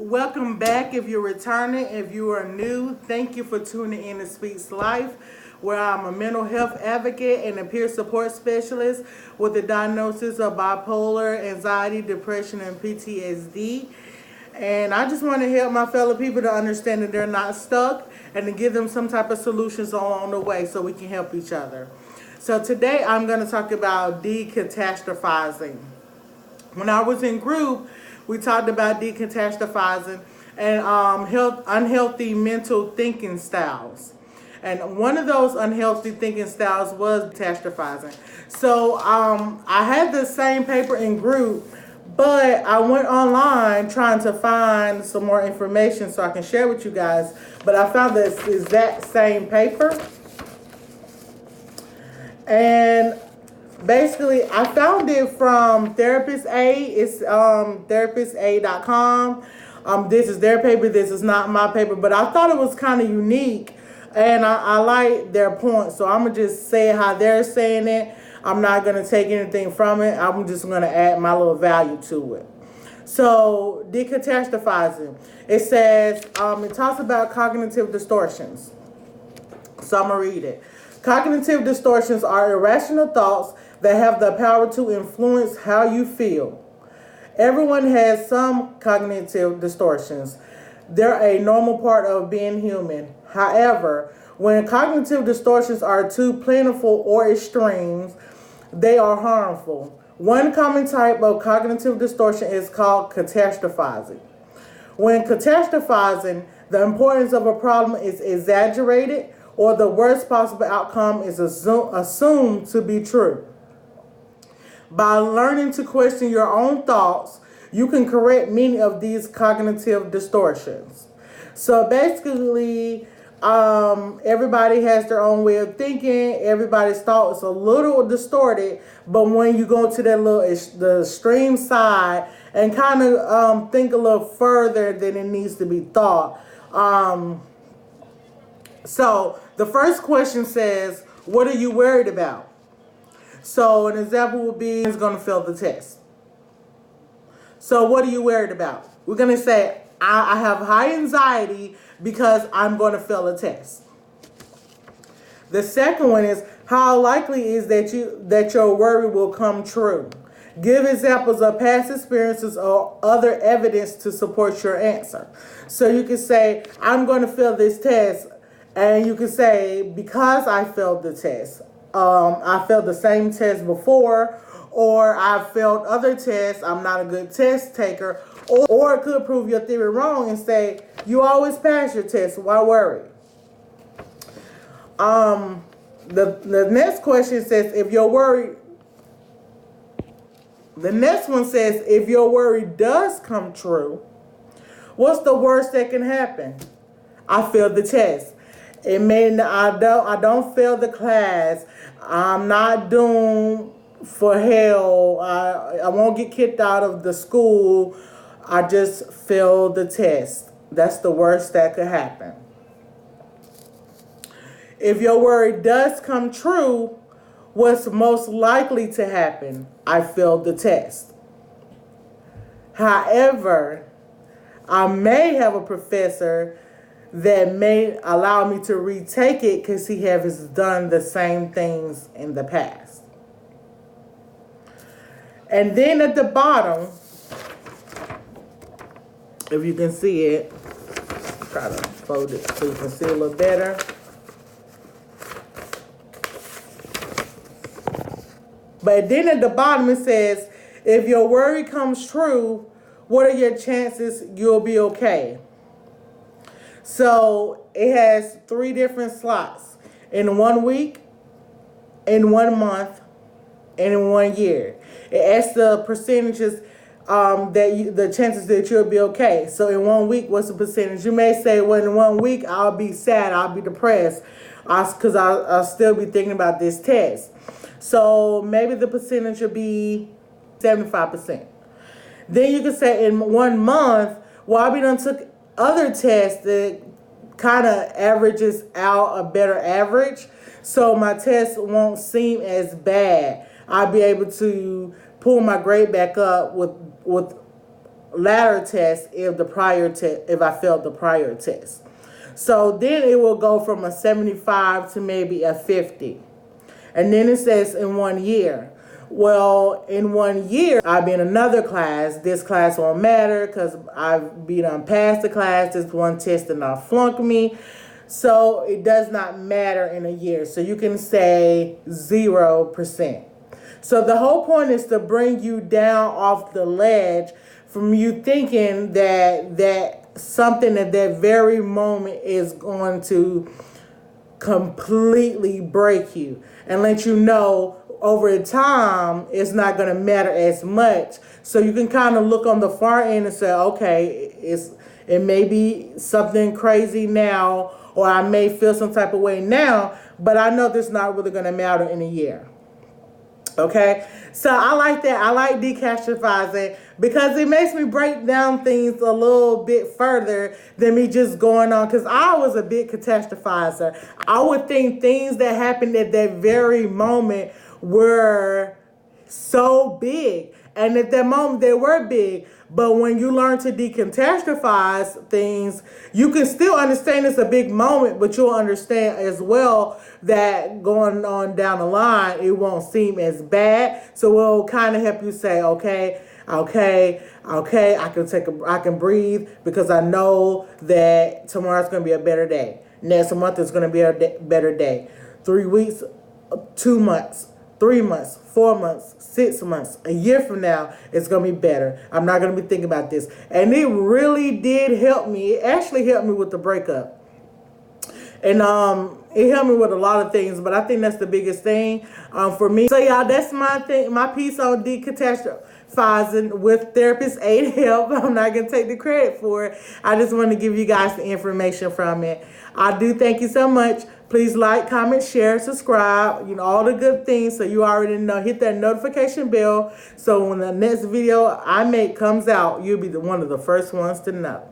Welcome back. If you're returning, if you are new, thank you for tuning in to Speaks Life, where I'm a mental health advocate and a peer support specialist with a diagnosis of bipolar, anxiety, depression, and PTSD. And I just want to help my fellow people to understand that they're not stuck and to give them some type of solutions along the way so we can help each other. So today I'm going to talk about decatastrophizing. When I was in group, we talked about decatastrophizing and unhealthy mental thinking styles. And one of those unhealthy thinking styles was catastrophizing. So I had the same paper in group, but I went online trying to find some more information so I can share with you guys. But I found this exact same paper. And basically, I found it from Therapist A. It's therapista.com. This is their paper. This is not my paper. But I thought it was kind of unique. And I like their point. So I'm going to just say how they're saying it. I'm not going to take anything from it. I'm just going to add my little value to it. So, decatastrophizing. It says, it talks about cognitive distortions. So I'm going to read it. Cognitive distortions are irrational thoughts that have the power to influence how you feel. Everyone has some cognitive distortions. They're a normal part of being human. However, when cognitive distortions are too plentiful or extremes, they are harmful. One common type of cognitive distortion is called catastrophizing. When catastrophizing, the importance of a problem is exaggerated, or the worst possible outcome is assumed to be true. By learning to question your own thoughts, you can correct many of these cognitive distortions. So basically, everybody has their own way of thinking. Everybody's thought is a little distorted, but when you go to the extreme side and kind of think a little further than it needs to be thought. So the first question says, what are you worried about? So an example would be, is going to fail the test. So what are you worried about? We're going to say, I have high anxiety because I'm going to fail a test. The second one is, how likely is that your worry will come true? Give examples of past experiences or other evidence to support your answer. So you can say, I'm going to fail this test. And you can say, because I failed the test. I failed the same test before, or I failed other tests. I'm not a good test taker. Or it could prove your theory wrong and say, you always pass your test. Why worry? The next question says, if your worry. The next one says, if your worry does come true, what's the worst that can happen? I failed the test. It may I don't fail the class. I'm not doomed for hell. I won't get kicked out of the school. I just failed the test. That's the worst that could happen. If your worry does come true, what's most likely to happen? I failed the test. However, I may have a professor that may allow me to retake it because he has done the same things in the past. And then at the bottom, if you can see it, try to fold it so you can see a little better. But then at the bottom it says, if your worry comes true, what are your chances you'll be okay? So it has 3 different slots: in 1 week, in 1 month, and in 1 year. It asks the percentages the chances that you'll be okay. So in 1 week, what's the percentage? You may say, well, in 1 week, I'll be sad, I'll be depressed, because I'll still be thinking about this test. So maybe the percentage will be 75%. Then you can say in 1 month, well, I done took other tests that kind of averages out a better average, so my test won't seem as bad. I'll be able to pull my grade back up with latter test if I failed the prior test. So then it will go from a 75 to maybe a 50. And then it says in 1 year. Well, in 1 year, I'll be in another class. This class won't matter because I've been passed the class. This one test and I'll flunk me. So it does not matter in a year. So you can say 0%. So the whole point is to bring you down off the ledge from you thinking that something at that very moment is going to completely break you, and let you know over time it's not going to matter as much. So you can kind of look on the far end and say, okay, it may be something crazy now, or I may feel some type of way now, but I know this is not really going to matter in a year. Okay, so I like that. I like decatastrophizing because it makes me break down things a little bit further than me just going on. Because I was a big catastrophizer. I would think things that happened at that very moment were so big. And at that moment, they were big. But when you learn to decatastrophize things, you can still understand it's a big moment, but you'll understand as well that going on down the line, it won't seem as bad. So it'll kind of help you say, okay, I can breathe because I know that tomorrow's going to be a better day. Next month is going to be a better day. 3 weeks, 2 months. 3 months, 4 months, 6 months, a year from now, it's going to be better. I'm not going to be thinking about this. And it really did help me. It actually helped me with the breakup. And it helped me with a lot of things, but I think that's the biggest thing for me. So y'all, that's my piece on decatastrophizing with therapist aid help. I'm not going to take the credit for it. I just want to give you guys the information from it. I do thank you so much. Please like, comment, share, subscribe, all the good things so you already know. Hit that notification bell so when the next video I make comes out, you'll be one of the first ones to know.